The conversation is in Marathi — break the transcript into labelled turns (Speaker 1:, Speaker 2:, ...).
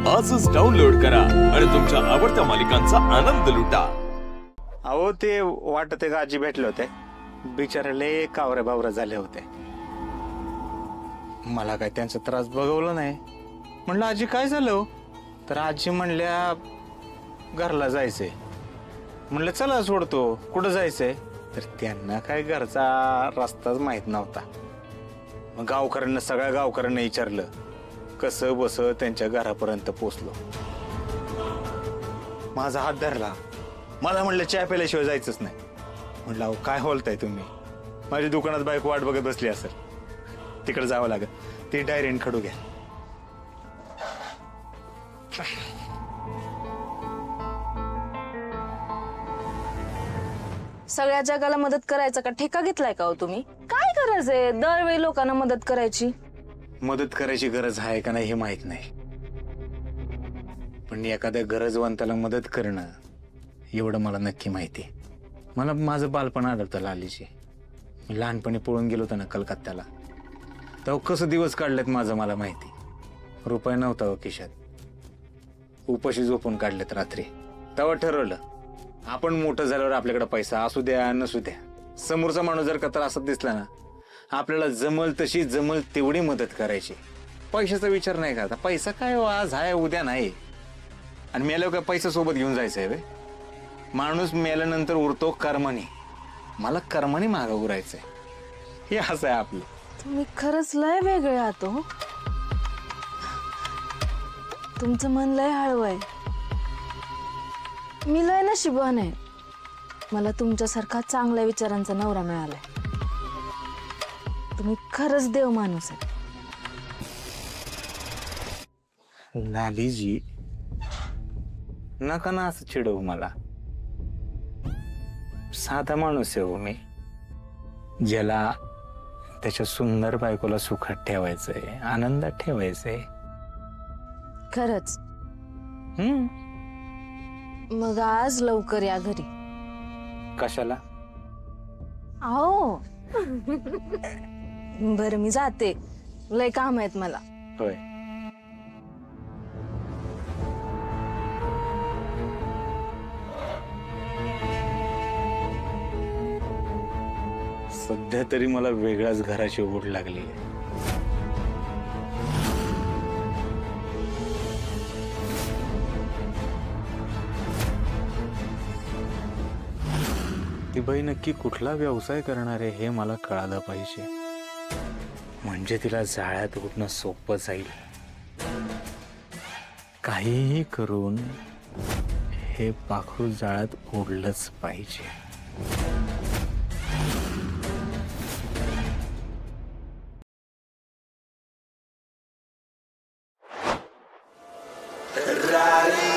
Speaker 1: आजच डाउनलोड करा आणि तुमच्या आवडत्या मालिकांचा आनंद लुटा।
Speaker 2: अहो ते वाटते का आजी भेटले होते, बिचारे लय कावरे बावरे झाले होते। मला काय त्यांचा त्रास बघवला नाही। म्हणलं आजी काय झालं? तर आजी म्हणल्या घरला जायचंय। म्हणलं चला सोडतो, कुठं जायचंय? तर त्यांना काय घरचा रस्ताच माहित नव्हता। मग गावकऱ्यांना, सगळ्या गावकऱ्यांना विचारलं, कसं बस त्यांच्या घरापर्यंत पोचलो। माझा हात धरला, मला म्हणलं चहा प्यायल्याशिवाय जायचंच नाही। म्हणलं अहो काय बोलताय तुम्ही, माझ्या दुकानात बायको वाट बघत बसली असेल, तिकडे जावं लागेल, ती डायरेक्ट खडू घ्या।
Speaker 3: सगळ्या जगाला मदत करायचा का ठेका घेतलाय का हो तुम्ही? काय गरज आहे दरवेळी लोकांना मदत करायची?
Speaker 2: मदत करायची गरज आहे का नाही हे माहित नाही, पण एखाद्या गरजवंताला मदत करणं एवढं मला नक्की माहिती। मला माझं बालपण आढळतं लालीची। मी लहानपणी पळून गेलो होतो ना कलकत्त्याला, तेव्हा कसं दिवस काढलेत माझं मला माहिती। रुपये नव्हता हो खिशात, उपाशी झोपून काढलेत रात्री। तेव्हा ठरवलं आपण मोठं झाल्यावर आपल्याकडे पैसा असू द्या नसू द्या, समोरचा माणूस जर का त्रासात दिसला ना, आपल्याला जमल तशी जमल तेवढी मदत करायची। पैशाचा विचार नाही करता। पैसा काय आज आहे उद्या नाही, आणि मेल्यावर काय पैसा सोबत घेऊन जायचंय वे? माणूस मेल्यानंतर उरतो कर्माने, मला कर्माने मागं उरायचंय, हे असं आहे आपलं।
Speaker 3: तुम्ही खरंच लय वेगळे आहात हो। तुमचं मन लय हळवं आहे। मी लय नशिबवान आहे, मला तुमच्यासारखा चांगल्या विचारांचा नवरा मिळालाय। तुम्ही खरंच देव माणूस आहे।
Speaker 2: लालीजी नका ना असं चिडवू मला, साधा माणूस आहे हो मी, ज्याला त्याच्या सुंदर बायकोला सुखात ठेवायचंय, आनंदात ठेवायचंय।
Speaker 3: खरंच? मग आज लवकर या घरी।
Speaker 2: कशाला?
Speaker 3: आओ बरं मी जाते, लय काम आहेत मला।
Speaker 2: होय, सध्या तरी मला वेगळ्याच घराची ओढ लागली आहे। ती बाई नक्की कुठला व्यवसाय करणार आहे हे मला कळालं पाहिजे, म्हणजे तिला जाळ्यात उडणं सोपं जाईल। काहीही करून हे पाखरू जाळ्यात उडलंच पाहिजे।
Speaker 4: रारी